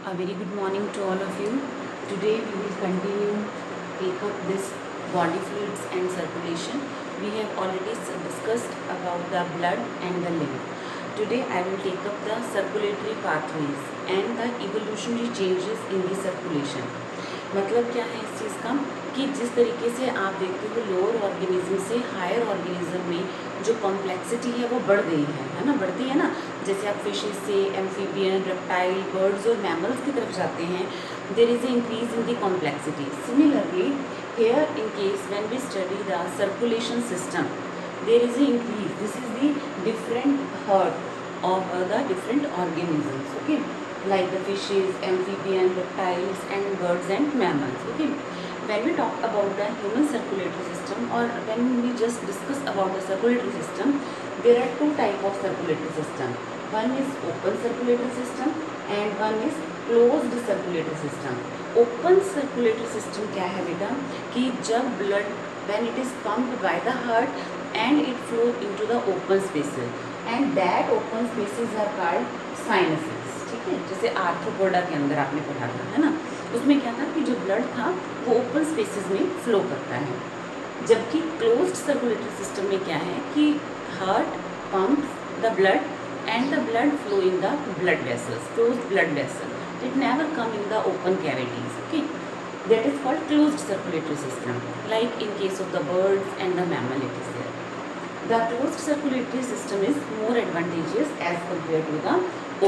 A very good morning to all of you. Today we will continue take up this body fluids and circulation. We have already discussed about the blood and the lymph. Today I will take up the circulatory pathways and the evolutionary changes in the circulation. मतलब क्या है इस चीज़ का कि जिस तरीके से आप देखते हो लोअर ऑर्गेनिज्म से हायर ऑर्गेनिज्म में जो कॉम्प्लेक्सिटी है वो बढ़ गई है ना, बढ़ती है ना। जैसे आप फिशेस से एम्फीबियन, रेप्टाइल, बर्ड्स और मैमल्स की तरफ जाते हैं, there is a increase in the complexity. Similarly here in case when we study the circulation system, there is a increase, this is the different heart of the different organisms, okay, like the fishes, amphibian, reptiles and birds and mammals, okay. When we talk about the human circulatory system or when we just discuss about the circulatory system, there are two type of circulatory system. One is open circulatory system and one is closed circulatory system. Open circulatory system क्या है बेटा कि जब blood when it is pumped by the heart and it flows into the open spaces and that open spaces are called sinuses, ठीक है। जैसे arthropoda के अंदर आपने पढ़ा था, है ना, उसमें क्या था कि जो ब्लड था वो ओपन स्पेसेस में फ्लो करता है, जबकि क्लोज्ड सर्कुलेटरी सिस्टम में क्या है कि heart pumps the blood and the blood flow in the blood vessels, closed blood vessel, it never come in the open cavities, okay, that is called closed circulatory system, like in case of the birds and the mammal it is there. The closed circulatory system is more advantageous as compared to the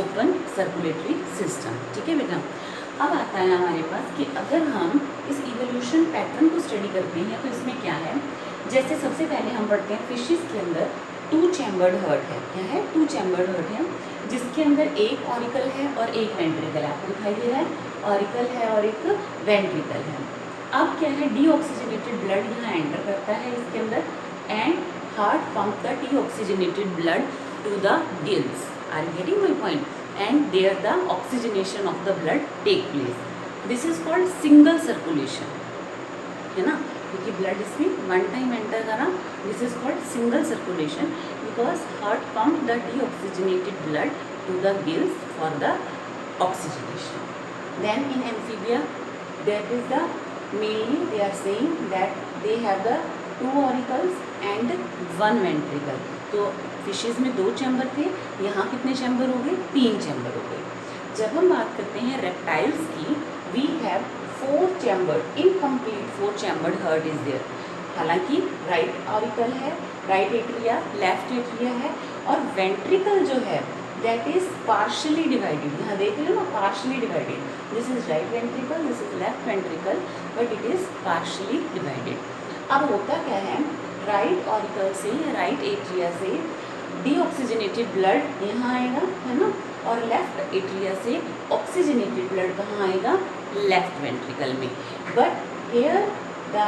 open circulatory system, ठीक है बेटा। अब आता है हमारे पास कि अगर हम इस इवोल्यूशन पैटर्न को स्टडी करते हैं तो इसमें क्या है, जैसे सबसे पहले हम पढ़ते हैं फिशेस के अंदर टू चैम्बर्ड हार्ट है, क्या है, टू चैम्बर्ड हार्ट है, जिसके अंदर एक ऑरिकल है और एक वेंट्रिकल है, आपको दिखाई दे रहा है, ऑरिकल है और एक वेंट्रिकल है। अब क्या है, डीऑक्सीजनेटेड ब्लड यहाँ एंटर करता है इसके अंदर and heart pump the deoxygenated blood to the gills. Are you getting my point? And there the oxygenation of the blood take place. This is called single circulation, है ना, क्योंकि blood इसमें one time enter करा, this is called single circulation because heart pump the deoxygenated blood to the gills for the oxygenation. Then in amphibia, that is the mainly they are saying that they have the two auricles and one ventricle. तो fishes में दो chamber थे, यहाँ कितने chamber हो गए, तीन chamber हो गए। जब हम बात करते हैं रेप्टाइल्स की, we have four chamber, incomplete four chambered heart is there. हालांकि राइट ऑरिकल है, राइट एट्रिया, लेफ्ट एट्रिया है और वेंट्रिकल जो है दैट इज पार्शली डिवाइडेड, यहाँ देख लो ना, partially divided, this is right ventricle, this is left ventricle, but it is partially divided. अब होता क्या है, राइट ऑरिकल से या राइट एट्रिया से डीऑक्सीजनेटेड ब्लड यहाँ आएगा, है ना, और लेफ्ट एट्रिया से ऑक्सीजनेटेड ब्लड कहाँ आएगा, लेफ्ट वेंट्रिकल में। But here the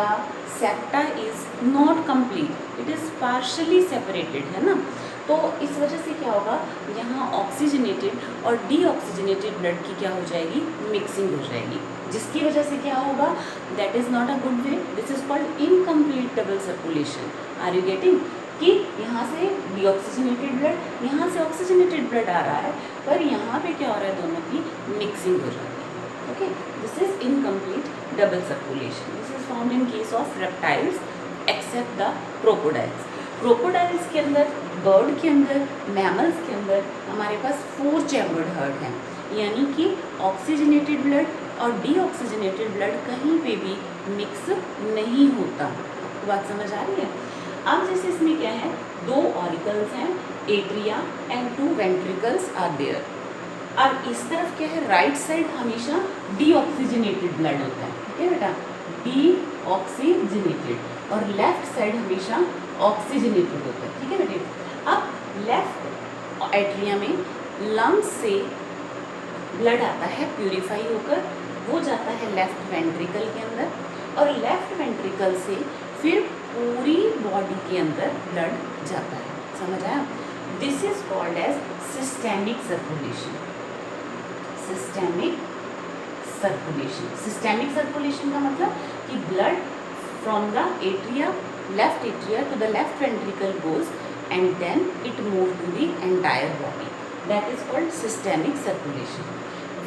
septa is not complete, it is partially separated, है ना। तो इस वजह से क्या होगा, यहाँ ऑक्सीजनेटेड और डीऑक्सीजनेटेड ब्लड की क्या हो जाएगी, मिक्सिंग हो जाएगी, जिसकी वजह से क्या होगा, that is not a good way, this is called incomplete double circulation. Are you getting कि यहाँ से डीऑक्सीजनेटेड ब्लड, यहाँ से ऑक्सीजनेटेड ब्लड आ रहा है, पर यहाँ पे क्या हो रहा है, दोनों की मिक्सिंग हो जाती है, okay, this is incomplete double circulation. This is found in case of reptiles except the crocodiles. Crocodiles के अंदर, बर्ड के अंदर, मैमल्स के अंदर हमारे पास फोर चैम्बर्ड हार्ट हैं, यानी कि ऑक्सीजनेटेड ब्लड और डीऑक्सीजनेटेड ब्लड कहीं पे भी मिक्स नहीं होता। आपको बात समझ आ रही है। अब जैसे इसमें क्या है, दो ऑरिकल्स हैं, atria and two ventricles are there. अब इस तरफ क्या है, राइट साइड हमेशा डीऑक्सीजनेटेड ब्लड होता है, ठीक है बेटा, डीऑक्सीजनेटेड, और लेफ्ट साइड हमेशा ऑक्सीजनेटेड होता है, ठीक है बेटे। अब लेफ्ट एट्रिया में लंग्स से ब्लड आता है प्यूरिफाई होकर, वो जाता है लेफ्ट वेंट्रिकल के अंदर, और लेफ्ट वेंट्रिकल से फिर पूरी बॉडी के अंदर ब्लड जाता है, समझ आया। This is called as systemic circulation. Systemic circulation, systemic circulation का मतलब कि blood from the atria, left atria to the left ventricle goes and then it moves to the entire body, that is called systemic circulation.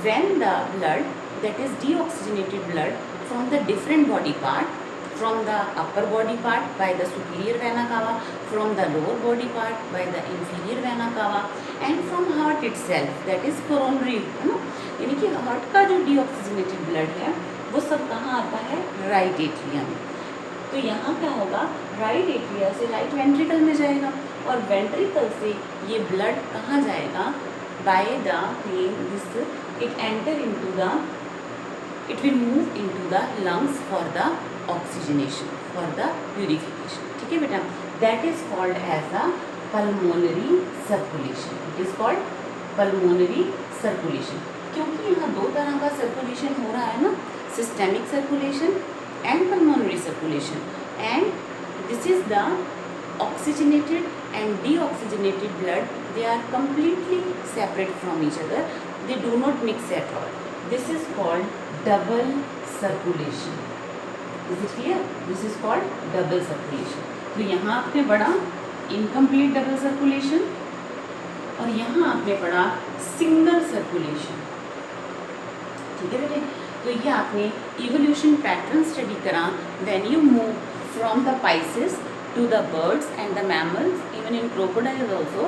when the blood, that is deoxygenated blood from the different body part, from the upper body part by the superior vena cava, from the lower body part by the inferior vena cava, and from heart itself, that is coronary, है ना, यानी कि heart का जो deoxygenated blood है वो सब कहाँ आता है, राइट एट्रिया में। तो यहाँ क्या होगा, राइट एट्रिया से राइट वेंट्रिकल में जाएगा और वेंट्रिकल से ये ब्लड कहाँ जाएगा, by the this it enter into the, it will move into the lungs for the oxygenation, for the purification. ठीक है बेटा, that is called as a pulmonary circulation. It is called pulmonary circulation, क्योंकि यहाँ दो तरह का circulation हो रहा है ना, systemic circulation and pulmonary circulation, and this is the oxygenated and deoxygenated blood, they are completely separate from each other, they do not mix at all. This is called double circulation. Is it clear? This is called double circulation. तो यहाँ आपने पढ़ा incomplete double circulation और यहाँ आपने पढ़ा single circulation। ठीक है बेटे, तो ये आपने इवोल्यूशन पैटर्न स्टडी करा when you move from the pisces to the birds and the mammals, even in crocodiles also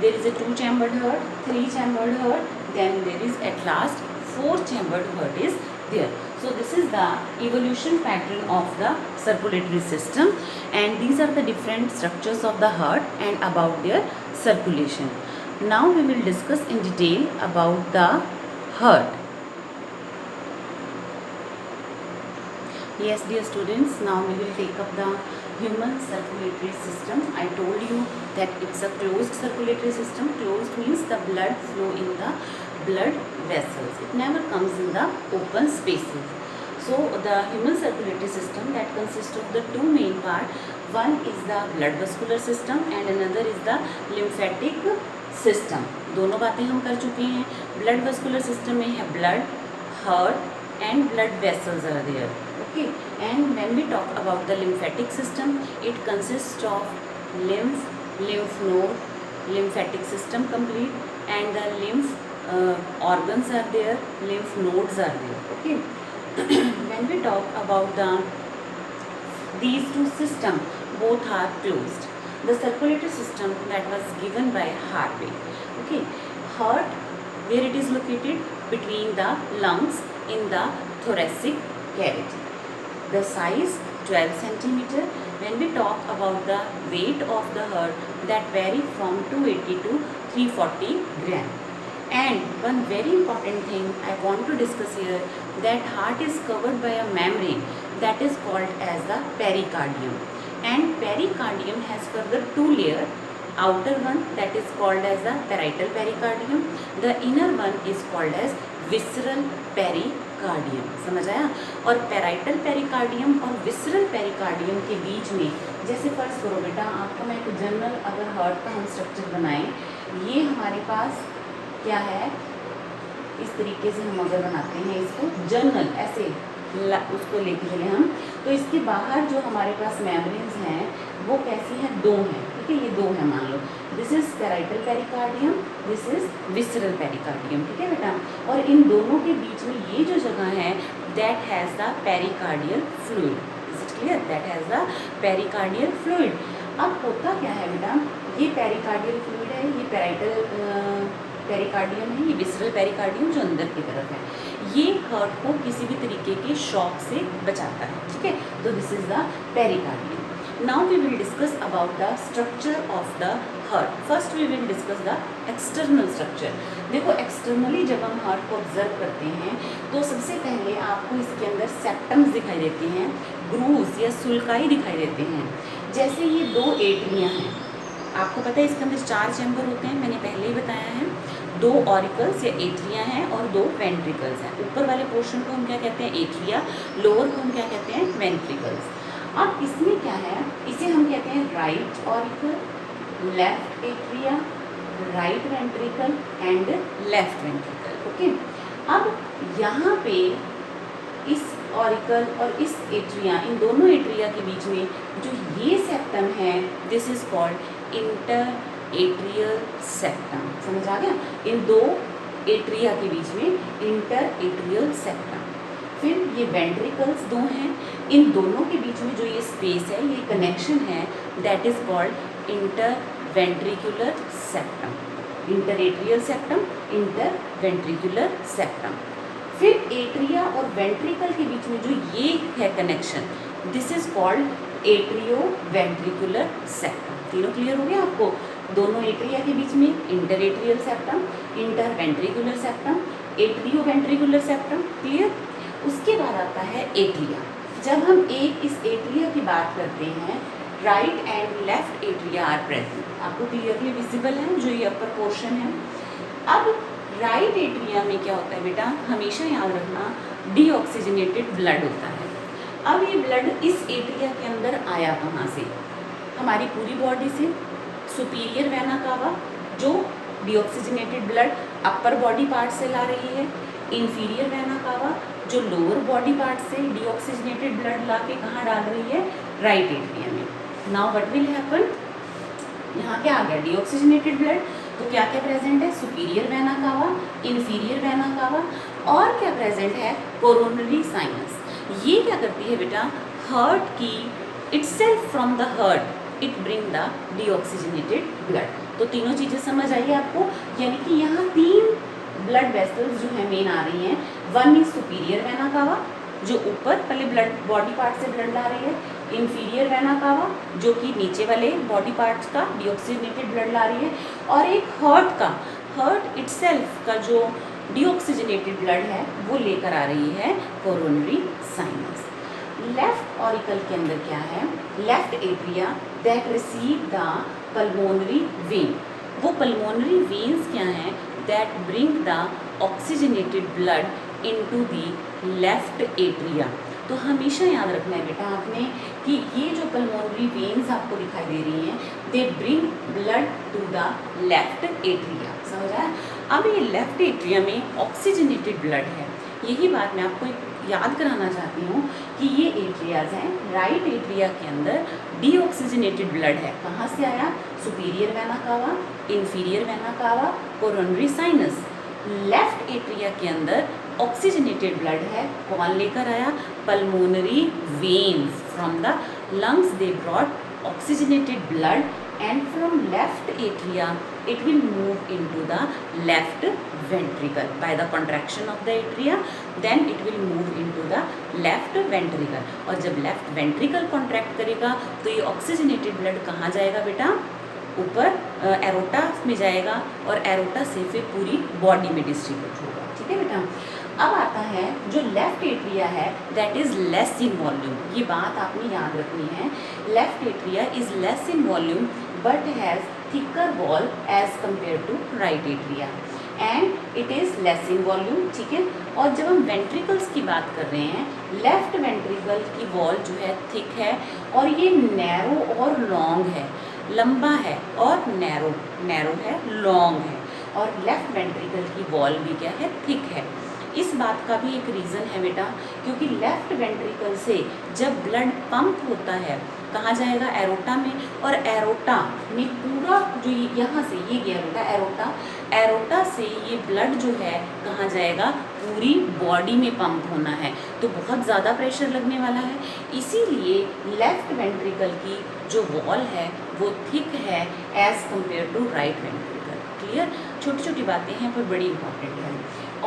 there is a 2 chambered heart, 3 chambered heart, then there is at last 4 chambered heart is there. So this is the evolution pattern of the circulatory system, and these are the different structures of the heart and about their circulation. Now we will discuss in detail about the heart. Yes dear students, now we will take up the human circulatory system. I told you that it's a closed circulatory system. Closed means the blood flow in the blood vessels, it never comes in the open spaces. So the human circulatory system that consists of the two main parts, one is the blood vascular system and another is the lymphatic system. दोनों बातें हम कर चुके हैं। blood vascular system में है blood, heart and blood vessels are there. Okay, and when we talk about the lymphatic system, it consists of lymph, lymph node, lymphatic system complete, and the lymph organs are there, lymph nodes are there. Okay, when we talk about the these two systems, both are closed. The circulatory system that was given by Harvey. Okay, heart, where it is located between the lungs in the thoracic cavity. The size 12 centimeter. When we talk about the weight of the heart, that vary from 280 to 340 gram. And one very important thing I want to discuss here, that heart is covered by a membrane that is called as the pericardium, and pericardium has further 2 layers. Outer one that is called as the parietal pericardium, the inner one is called as visceral pericardium. समझ आया? और parietal pericardium और visceral pericardium के बीच में, जैसे फर्ज करो बेटा, आपको मैं एक जनरल अगर हार्ट का हम स्ट्रक्चर बनाएं, ये हमारे पास क्या है, इस तरीके से हम अगर बनाते हैं इसको जनरल ऐसे उसको लेके चले हम, तो इसके बाहर जो हमारे पास मेम्ब्रेन्स हैं वो कैसी हैं, 2 हैं। ठीक है, ये 2 हैं मान लो, this is parietal pericardium, this is visceral pericardium. ठीक है बेटा, और इन दोनों के बीच में ये जो जगह है that has the pericardial fluid. Is it clear? That has the pericardial fluid. अब होता क्या है बेटा, ये पेरिकार्डियल फ्लूइड है, ये पैराइटल पेरिकार्डियम है, ये विसरल पेरिकार्डियम जो अंदर की तरफ है, ये हार्ट को किसी भी तरीके के शॉक से बचाता है। ठीक है, तो this is the pericardium. Now we will discuss about the structure of the heart. First we will discuss the external structure. देखो, एक्सटर्नली जब हम हार्ट को ऑब्जर्व करते हैं तो सबसे पहले आपको इसके अंदर सेप्टम्स दिखाई देते हैं, ग्रूव्स या सुलकाई दिखाई देते हैं। जैसे ये 2 एट्रियाँ हैं, आपको पता है इसके अंदर 4 चैम्बर होते हैं, मैंने पहले ही बताया है। 2 ऑरिकल्स या एट्रिया हैं और 2 वेंट्रिकल्स हैं। ऊपर वाले पोर्शन को हम क्या कहते हैं, एट्रिया, लोअर को हम क्या कहते हैं, वेंट्रिकल्स। अब इसमें क्या है, इसे हम कहते हैं right auricle, left atria, right ventricle and left ventricle. Okay, अब यहाँ पे इस ऑरिकल और इस एट्रिया, इन दोनों एट्रिया के बीच में जो ये सेप्टम है, this is called inter atrial septum. समझ आ गया? इन 2 एट्रिया के बीच में, इंटर एट्रियल सेप्टम। फिर ये वेंट्रिकल्स दो हैं, इन दोनों के बीच में जो ये स्पेस है, ये कनेक्शन है, that is called inter ventricular septum. Inter atrial septum, inter ventricular septum. फिर एट्रिया और वेंट्रिकल के बीच में जो ये है connection, this is called atrio ventricular septum. तीनों क्लियर हो गया आपको? दोनों एट्रिया के बीच में inter atrial septum, inter ventricular septum, atrio ventricular septum. Clear? उसके बाद आता है एट्रिया। जब हम एक इस एट्रिया की बात करते हैं, right and left atria are present. आपको क्लियरली विजिबल है जो ये अपर पोर्शन है। अब राइट एट्रिया में क्या होता है बेटा, हमेशा याद रखना, डीऑक्सीजनेटेड ब्लड होता है। अब ये ब्लड इस एट्रिया के अंदर आया कहाँ से? हमारी पूरी बॉडी से। सुपीरियर वेना कावा जो deoxygenated blood upper body part से ला रही है, इंफीरियर वेना कावा जो लोअर बॉडी पार्ट से डीऑक्सीजनेटेड ब्लड ला के कहाँ डाल रही है? राइट एट्रिया में। नाउ व्हाट विल हैपन, यहाँ क्या आ गया? Deoxygenated blood. तो क्या क्या प्रेजेंट है? Superior vena cava, inferior vena cava, और क्या प्रेजेंट है? Coronary sinus. ये क्या करती है बेटा? हार्ट की itself from the heart it bring the deoxygenated blood. तो तीनों चीज़ें समझ आई आपको? यानी कि यहाँ तीन ब्लड वेसल्स जो है मेन आ रही हैं। One is superior vena cava जो ऊपर वाले ब्लड बॉडी पार्ट से ब्लड ला रही है, इंफीरियर वेना कावा जो कि नीचे वाले बॉडी पार्ट्स का डीऑक्सीजनेटेड ब्लड ला रही है, और एक हार्ट का, हार्ट इटसेल्फ का जो डीऑक्सीजनेटेड ब्लड है वो लेकर आ रही है कोरोनरी साइनस। लेफ्ट ऑरिकल के अंदर क्या है? Left atria that receive the pulmonary vein. वो पल्मोनरी वेन्स क्या हैं? That bring the oxygenated blood into the left atria. तो हमेशा याद रखना है बेटा आपने कि ये जो पल्मोनरी वेन्स आपको दिखाई दे रही हैं, they bring blood to the left atria. समझ आया? अब ये लेफ्ट एट्रिया में ऑक्सीजनेटेड ब्लड है। यही बात मैं आपको याद कराना चाहती हूँ कि ये एट्रियाज हैं। राइट एट्रिया के अंदर डीऑक्सीजनेटेड ब्लड है। कहाँ से आया? Superior vena cava, inferior vena cava, coronary sinus. Left atria के अंदर ऑक्सीजनेटेड ब्लड है। कौन लेकर आया? Pulmonary veins from the lungs they brought oxygenated blood, and from left atria it will move into the left ventricle by the contraction of the atria, then it will move into the left ventricle। और जब left ventricle contract करेगा तो ये oxygenated blood कहाँ जाएगा बेटा? ऊपर aorta में जाएगा, और एरोटा से फिर पूरी बॉडी में डिस्ट्रीब्यूट होगा। ठीक है बेटा? अब आता है जो लेफ्ट एट्रिया है that is less in volume. ये बात आपने याद रखनी है। Left atria is less in volume but has thicker wall as compare to right atria, and it is less in volume. ठीक है? और जब हम वेंट्रिकल्स की बात कर रहे हैं, लेफ्ट वेंट्रिकल की वॉल जो है थिक है, और ये नैरो और लॉन्ग है। लंबा है और नैरो, नैरो है, लॉन्ग है। और लेफ्ट वेंट्रिकल की वॉल भी क्या है? थिक है। इस बात का भी एक रीज़न है बेटा, क्योंकि लेफ्ट वेंट्रिकल से जब ब्लड पंप होता है कहाँ जाएगा? एरोटा में, और एरोटा में पूरा जो यहाँ से ये गया बेटा एरोटा, एरोटा से ये ब्लड जो है कहाँ जाएगा? पूरी बॉडी में पंप होना है, तो बहुत ज़्यादा प्रेशर लगने वाला है। इसीलिए लेफ्ट वेंट्रिकल की जो वॉल है वो थिक है as compare to right ventricle. Clear? छोटी छोटी बातें हैं पर बड़ी इंपॉर्टेंट है।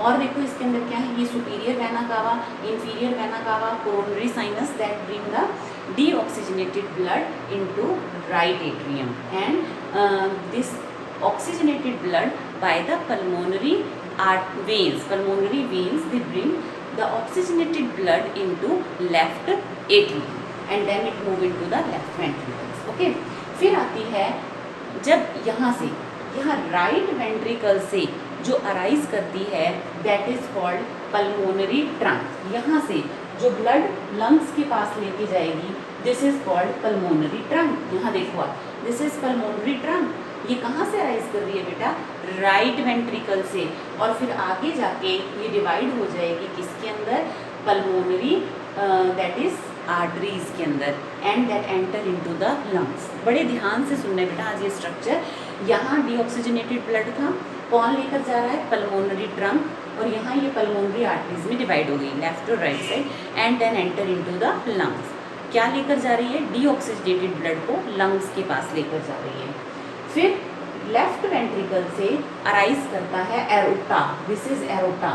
और देखो इसके अंदर क्या है? ये superior vena cava, inferior vena cava, coronary sinus that bring the deoxygenated blood into right atrium, and this oxygenated blood by the pulmonary veins, they bring the oxygenated blood into left atrium, and then it move into the left ventricles। okay? फिर आती है जब यहाँ से, यहाँ right ventricle से जो arise करती है that is called pulmonary trunk. यहाँ से जो ब्लड लंग्स के पास लेके जाएगी this is called pulmonary trunk. यहाँ देखो आप, दिस इज पल्मोनरी ट्रंक। ये कहाँ से अराइज कर रही है बेटा? राइट वेंट्रिकल से, और फिर आगे जाके ये डिवाइड हो जाएगी किसके अंदर? पल्मोनरी दैट इज आर्टरीज के अंदर, and that enter into the lungs. बड़े ध्यान से सुनना है बेटा आज ये स्ट्रक्चर। यहाँ डीऑक्सीजनेटेड ब्लड था, कौन लेकर जा रहा है? पल्मोनरी ट्रंक, और यहाँ ये पल्मोनरी आर्टरीज में डिवाइड हो गई, लेफ्ट और right side, and then enter into the lungs. क्या लेकर जा रही है? डीऑक्सीजनेटेड ब्लड को लंग्स के पास लेकर जा रही है। फिर लेफ्ट वेंट्रिकल से अराइज करता है aorta, this is aorta,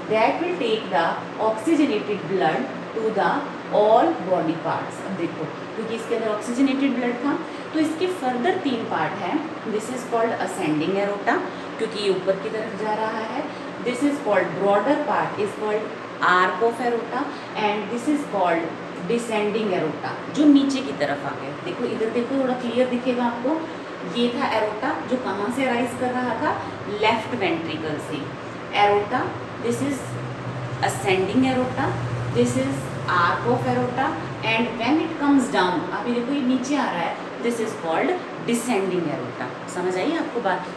that will take the oxygenated blood to the all body parts. अब देखो, क्योंकि इसके अंदर ऑक्सीजनेटेड ब्लड था तो इसके फर्दर 3 पार्ट हैं। This is called ascending aorta, क्योंकि ये ऊपर की तरफ जा रहा है। This is called broader part is called arc of aorta, and this is called descending aorta, जो नीचे की तरफ आ गया। देखो इधर देखो, थोड़ा क्लियर दिखेगा आपको। ये था एरोटा जो कहाँ से अराइज कर रहा था? लेफ्ट वेंट्रिकल से। Aorta, this is ascending aorta, this is arc of aorta, and when it comes down, अभी देखो ये नीचे आ रहा है, this is called descending aorta. समझ आई आपको बात?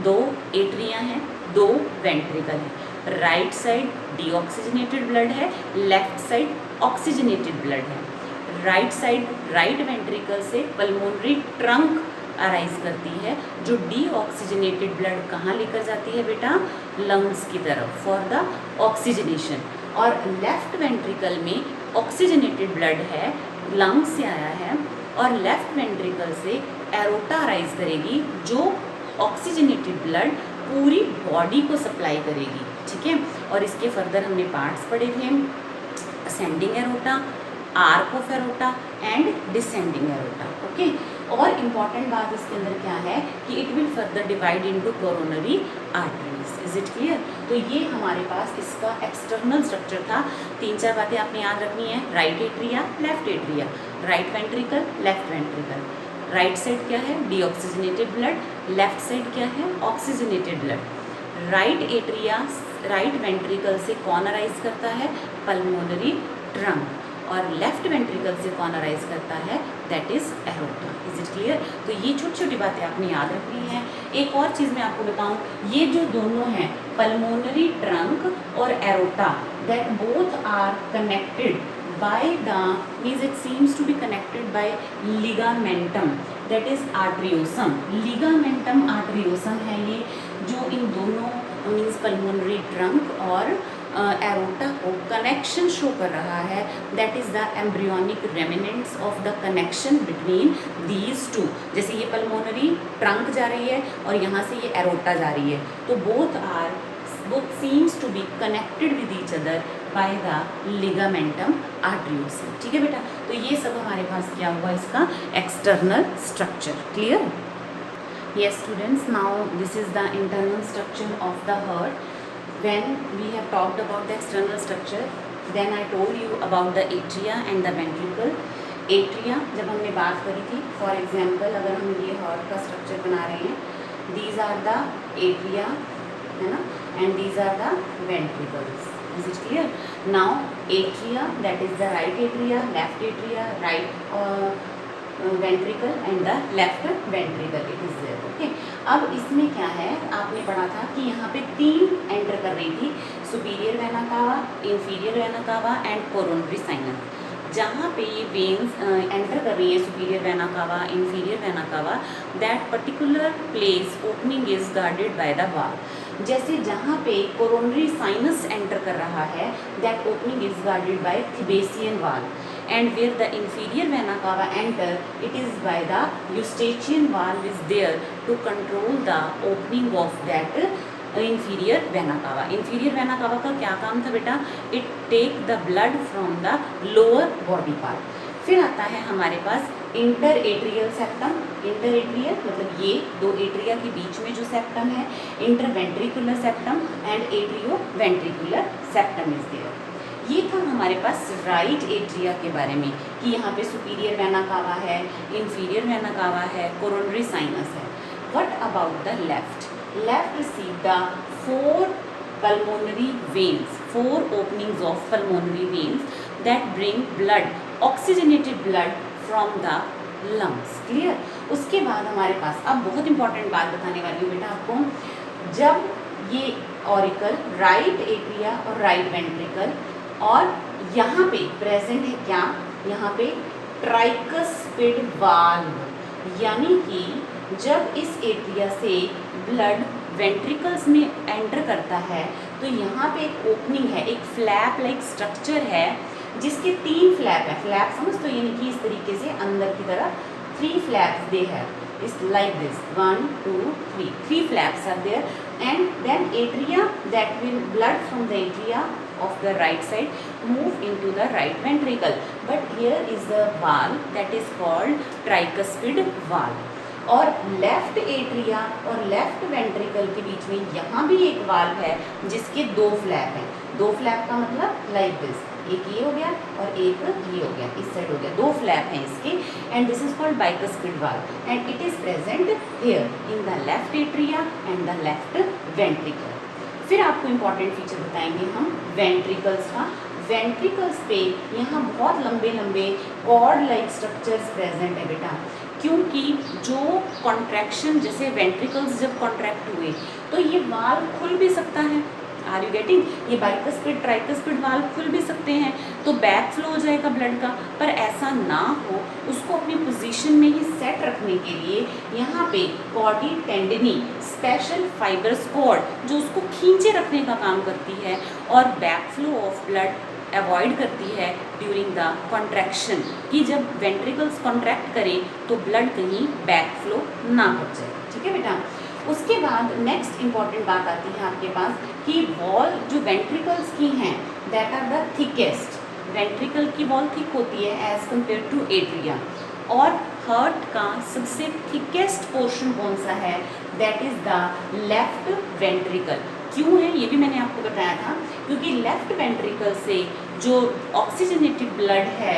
2 एट्रिया हैं, 2 वेंट्रिकल है। राइट साइड डीऑक्सीजनेटेड ब्लड है, लेफ्ट साइड ऑक्सीजनेटेड ब्लड है। राइट साइड राइट वेंट्रिकल से पल्मोनरी ट्रंक अराइज करती है, जो डीऑक्सीजनेटेड ब्लड कहाँ लेकर जाती है बेटा? लंग्स की तरफ फॉर द ऑक्सीजनेशन। और लेफ्ट वेंट्रिकल में ऑक्सीजनेटेड ब्लड है, लंग्स से आया है, और लेफ्ट वेंट्रिकल से एरोटा अराइज करेगी, जो ऑक्सीजनेटेड ब्लड पूरी बॉडी को सप्लाई करेगी। ठीक है, और इसके फर्दर हमने पार्ट्स पढ़े थे, ascending aorta, arc of aorta and descending aorta. Okay, और इम्पॉर्टेंट बात इसके अंदर क्या है कि it will further divide into coronary arteries. Is it clear? तो ये हमारे पास इसका एक्सटर्नल स्ट्रक्चर था। 3-4 बातें आपने याद रखनी है। Right atria, left atria, right ventricle, left ventricle. Right side क्या है? डीऑक्सीजनेटेड ब्लड, लेफ्ट साइड क्या है? Oxygenated blood. Right atria right ventricle से कौन अराइज करता है? Pulmonary trunk. और लेफ्ट वेंट्रिकल से कौन अराइज करता है? That is aorta. Is it clear? तो ये छोटी छोटी बातें आपने याद रखनी है। एक और चीज़ मैं आपको बताऊं, ये जो दोनों हैं पल्मोनरी ट्रंक और aorta, that both are connected by the means it seems to be connected by ligamentum, that is arteriosum. ligamentum arteriosum है ये, जो इन दोनों मीन्स पल्मोनरी ट्रंक और एरोटा को कनेक्शन शो कर रहा है। That is the embryonic remnants of the connection between these two. जैसे ये पल्मोनरी ट्रंक जा रही है और यहाँ से ये एरोटा जा रही है, तो both seems to be connected with each other by the ligamentum arteriosum. ठीक है बेटा, तो ये सब हमारे पास क्या हुआ इसका external structure. Clear? Yes students, now this is the internal structure of the heart. When we have talked about the external structure, then I told you about the atria and the ventricle. Atria जब हमने बात करी थी, for example अगर हम ये heart का structure बना रहे हैं, these are the atria, है ना, and these are the ventricles. Is it clear? Now atria, that is the right atria, left atria, right ventricle and the left ventricle, it is there. Okay, अब इसमें क्या है, आपने पढ़ा था कि यहाँ पे 3 एंटर कर रही थी, superior vena cava, inferior vena cava and coronary sinus. जहाँ पे ये वेन्स एंटर कर रही है, superior vena cava, inferior vena cava, that particular place opening is guarded by the वाल। जैसे जहाँ पे कोरोनरी साइनस एंटर कर रहा है, that opening is guarded by thebesian valve, and where the inferior vena cava enter, it is by the eustachian valve is there to control the opening of that inferior vena cava. inferior vena cava का क्या काम था बेटा? it take the blood from the lower body part. फिर आता है हमारे पास inter atrial septum. Inter atrial मतलब ये 2 एट्रिया के बीच में जो सेप्टम है, interventricular septum and atrioventricular septum is there. ये था हमारे पास राइट एट्रिया के बारे में कि यहाँ पे सुपीरियर वेना कावा है, इंफीरियर वेना कावा है, कोरोनरी साइनस है। What about the left? Left receive the 4 pulmonary veins, 4 openings of pulmonary veins that bring blood, oxygenated blood from the lungs. Clear? उसके बाद हमारे पास अब बहुत इंपॉर्टेंट बात बताने वाली हूँ बेटा आपको। जब ये ऑरिकल राइट एट्रिया और राइट वेंट्रिकल, और यहाँ पे प्रेजेंट है क्या? यहाँ पे ट्राइकस्पिड वाल्व, यानी कि जब इस एट्रिया से ब्लड वेंट्रिकल्स में एंटर करता है तो यहाँ पे एक ओपनिंग है, एक फ्लैप लाइक स्ट्रक्चर है जिसके 3 फ्लैप है। फ्लैप समझ तो यानी कि इस तरीके से अंदर की तरफ 3 flaps they have. It's like this 1 2 3 3 flaps are there, and then atria, that will blood from the atria of the right side move into the right ventricle, but here is the valve that is called tricuspid valve. और left atria और left ventricle के बीच में यहाँ भी एक valve है जिसके 2 flap हैं। 2 फ्लैप का मतलब लाइक दिस, एक ये हो गया और एक ये हो गया, इस साइड हो गया, 2 फ्लैप हैं इसके, and this is called bicuspid valve and it is present here in the left atria and the left ventricle. फिर आपको इंपॉर्टेंट फीचर बताएंगे हम वेंट्रिकल्स का। वेंट्रिकल्स पे यहाँ बहुत लंबे लंबे कॉर्ड लाइक स्ट्रक्चर्स प्रेजेंट है बेटा, क्योंकि जो कॉन्ट्रैक्शन, जैसे वेंट्रिकल्स जब कॉन्ट्रैक्ट हुए तो ये वाल्व खुल भी सकता है। Are you getting? ये बाइकस्पिड ट्राइकस्पिड वाल्व खुल भी सकते हैं तो बैक फ्लो हो जाएगा ब्लड का, पर ऐसा ना हो उसको अपनी पोजीशन में ही सेट रखने के लिए यहाँ पे कॉर्डी टेंडनी स्पेशल फाइबर्स कॉर्ड जो उसको खींचे रखने का काम करती है और back flow of blood avoid करती है ड्यूरिंग द कॉन्ट्रैक्शन, कि जब वेंट्रिकल्स कॉन्ट्रैक्ट करें तो ब्लड कहीं बैक फ्लो ना हो जाए। ठीक है बेटा। उसके बाद नेक्स्ट इंपॉर्टेंट बात आती है आपके पास कि वॉल जो वेंट्रिकल्स की हैं that are the thickest. Ventricle की वॉल थिक होती है एज कम्पेयर टू एट्रिया, और हार्ट का सबसे थिकेस्ट पोर्शन कौन सा है? That is the left ventricle. क्यों है ये भी मैंने आपको बताया था, क्योंकि लेफ्ट वेंट्रिकल से जो ऑक्सीजनेटेड ब्लड है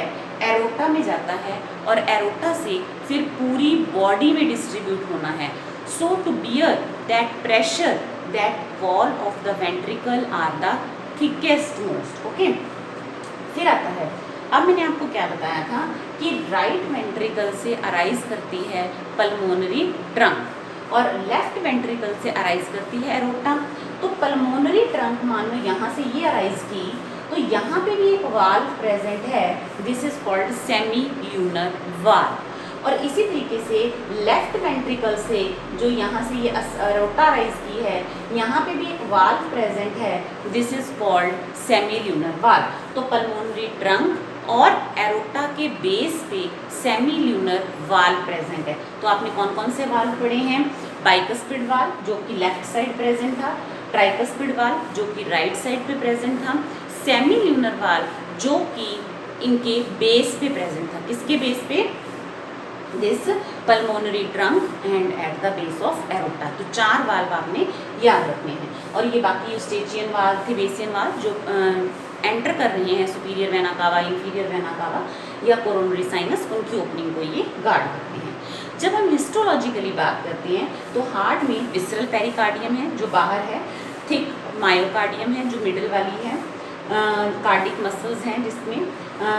एरोटा में जाता है और एरोटा से फिर पूरी बॉडी में डिस्ट्रीब्यूट होना है। So to bear that pressure, that wall of the ventricle are the thickest most. Okay? फिर आता है, अब मैंने आपको क्या बताया था कि राइट वेंट्रिकल से अराइज करती है पल्मोनरी ट्रंक और लेफ्ट वेंट्रिकल से अराइज करती है एरोटा। तो पल्मोनरी ट्रंक मान लो यहाँ से ये अराइज की तो यहाँ पे भी एक वाल्व प्रेजेंट है, this is called semi lunar valve. और इसी तरीके से लेफ्ट वेंट्रिकल से जो यहाँ से ये एरोटा राइज की है यहाँ पे भी एक वाल्व प्रेजेंट है, this is called semi lunar valve. तो पल्मोनरी ट्रंक और एरोटा के बेस पे सेमी ल्यूनर वाल्व प्रेजेंट है। तो आपने कौन कौन से वाल्व पढ़े हैं? बाइकस्पिड वाल्व जो कि लेफ्ट साइड प्रेजेंट था, ट्राइकस्पिड वाल्व जो कि राइट साइड पे प्रेजेंट था, सेमी ल्यूनर वाल्व जो कि इनके बेस पे प्रेजेंट था। किसके बेस पे? This pulmonary trunk and at the base of aorta. तो 4 वाल्व आपने याद रखने हैं, और ये बाकी यूस्टेचियन वाल्व, थिबेसियन वाल्व जो एंटर कर रहे हैं superior vena cava, inferior vena cava या कोरोनरी साइनस, उनकी ओपनिंग को ये गार्ड करते हैं। जब हम हिस्टोलॉजिकली बात करते हैं तो हार्ट में विसरल पेरिकार्डियम है जो बाहर है, थिक मायोकार्डियम है जो मिडिल वाली है, कार्डिक मसल्स हैं जिसमें,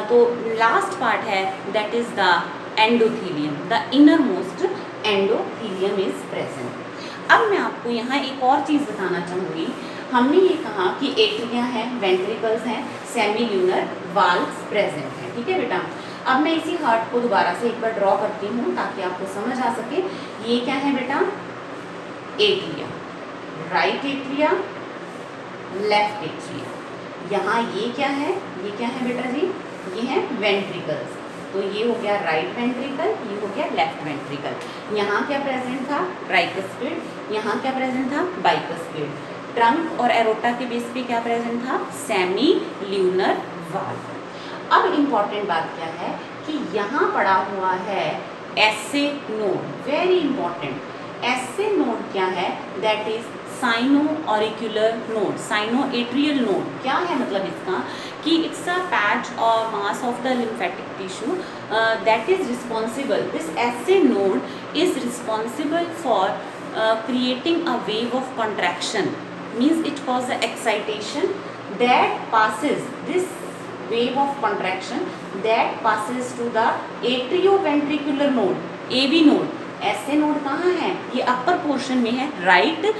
तो लास्ट पार्ट है that is the endothelium, the inner most endothelium is present. अब मैं आपको यहाँ एक और चीज़ बताना चाहूँगी। हमने ये कहा कि एट्रिया है, वेंट्रिकल्स हैं, सेमी ल्यूनर वाल्व्स प्रेजेंट हैं। ठीक है बेटा। अब मैं इसी हार्ट को दोबारा से एक बार ड्रॉ करती हूँ ताकि आपको समझ आ सके। ये क्या है बेटा? Atria, right atria, left atria. यहाँ ये क्या है? ये क्या है बेटा जी? ये है वेंट्रिकल्स। तो ये हो गया राइट वेंट्रिकल, ये हो गया लेफ्ट वेंट्रिकल। यहाँ क्या प्रेजेंट था? ट्राइकस्पिड। यहाँ क्या प्रेजेंट था? बाइकस्पिड। ट्रंक और एरोटा के बेस पे क्या प्रेजेंट था? Semi lunar valve. अब इम्पॉर्टेंट बात क्या है कि यहाँ पड़ा हुआ है SA node, very important. SA node क्या है? That is sino auricular node, sino atrial node. क्या है मतलब इसका? कि इट्स अ पैच और mass of the lymphatic tissue that is responsible, this SA node is responsible for creating a wave of contraction, means it causes the excitation that passes, this wave of contraction that passes to the atrioventricular node, AV node। SA node कहाँ है? ये upper portion में है, right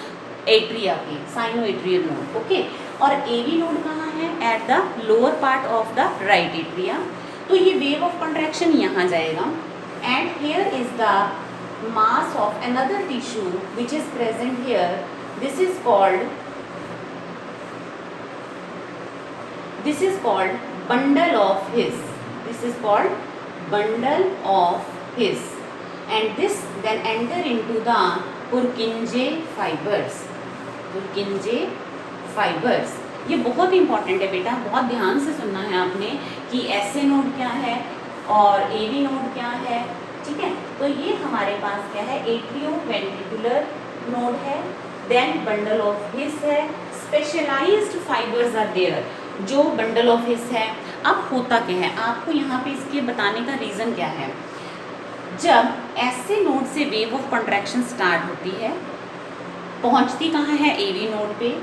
atria के, cyano atrial node. Okay. और AV node कहाँ है? At the lower part of the right atria. तो ये वेव ऑफ कंट्रैक्शन यहाँ जाएगा and here is the mass of another tissue which is present here, This is called bundle of His. This is called bundle of His, and this then enter into the Purkinje fibers. Purkinje fibers. ये बहुत important है बेटा, बहुत ध्यान से सुनना है आपने कि एसए नोड क्या है और एवी नोड क्या है, ठीक है। तो ये हमारे पास क्या है, एट्रियोवेंट्रिकुलर नोड है, देन बंडल ऑफ हिस है, स्पेशलाइज्ड फाइबर्स आर देयर, जो बंडल ऑफ हिस है। अब होता क्या है, आपको यहाँ पे इसके बताने का रीज़न क्या है, जब एसए नोड से वेव ऑफ कॉन्ट्रैक्शन स्टार्ट होती है, पहुँचती कहाँ है, एवी नोड पे,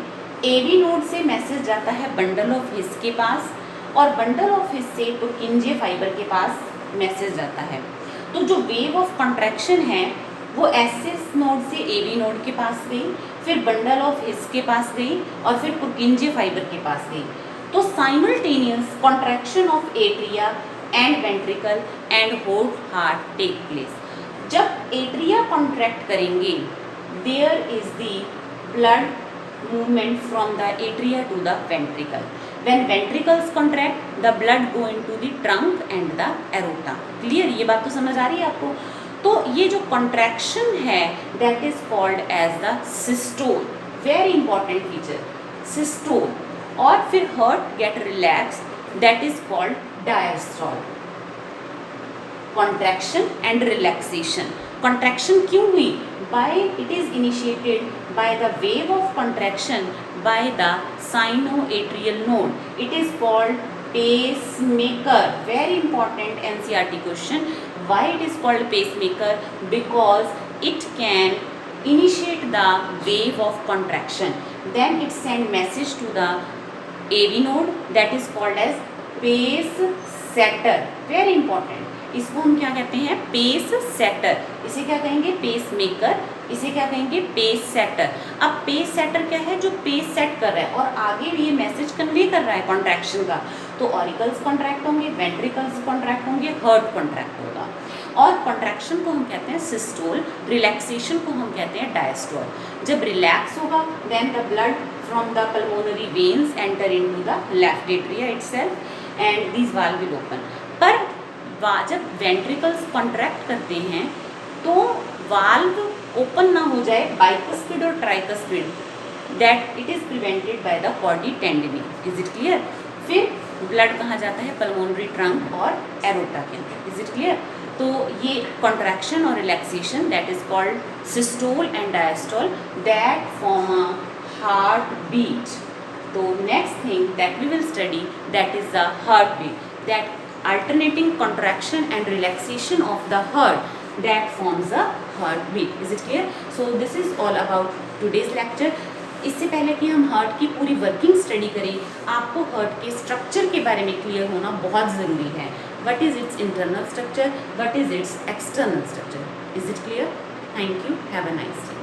एवी नोड से मैसेज जाता है बंडल ऑफ हिस के पास, और बंडल ऑफ हिस से पुरकिंजे फाइबर के पास मैसेज जाता है। तो जो वेव ऑफ कॉन्ट्रैक्शन है वो एसए नोड से एवी नोड के पास गई, फिर बंडल ऑफ हिस के पास गई, और फिर पुरकिंजे फाइबर के पास गई। तो simultaneous contraction of atria and ventricle and whole heart take place. जब एट्रिया कॉन्ट्रैक्ट करेंगे, there is the blood movement from the atria to the ventricle. When ventricles contract, the blood go into the trunk and the aorta. Clear? ये बात तो समझ आ रही है आपको? तो ये जो contraction है, that is called as the systole. Very important feature. Systole. और फिर heart get relaxed, that is called diastole. Contraction and relaxation. Contraction क्यों हुई? By it is initiated by the wave of contraction by the sinoatrial node. It is called pacemaker. Very important NCERT question. Why it is called pacemaker? Because it can initiate the wave of contraction. Then it send message to the AV node, that is called as pace setter. Very important. इसको हम क्या कहते हैं, pace shutter. इसे क्या कहेंगे, pace maker. इसे क्या कहेंगे, पेस सेटर। अब पेस सेटर क्या है, जो पेस सेट कर रहा है और आगे भी ये मैसेज कन्वे कर रहा है कॉन्ट्रैक्शन का। तो ऑरिकल्स कॉन्ट्रैक्ट होंगे, वेंट्रिकल्स कॉन्ट्रैक्ट होंगे, हार्ट कॉन्ट्रैक्ट होगा। और कॉन्ट्रैक्शन को हम कहते हैं सिस्टोल, रिलैक्सेशन को हम कहते हैं डायस्टोल। जब रिलैक्स होगा, then the blood from the pulmonary veins enter into the left atria itself and this valve will open. पर जब वेंट्रिकल्स कॉन्ट्रैक्ट करते हैं तो वाल्व ओपन ना हो जाए बाइकस्पिड और tricuspid, that it is prevented by the chordae tendineae. Is it clear? फिर ब्लड कहाँ जाता है, पल्मोनरी ट्रंक और एरोटा के अंदर। Is it clear? तो ये कॉन्ट्रैक्शन और relaxation, that is called systole and diastole, that form a heart beat. तो next thing that we will study, that is the heart beat, that alternating contraction and relaxation of the heart, that forms a heartbeat. Is it clear? So this is all about today's lecture. इससे पहले कि हम heart की पूरी working study करें, आपको heart के structure के बारे में क्लियर होना बहुत ज़रूरी है। What is it's internal structure, what is it's external structure. Is it clear? Thank you, have a nice day.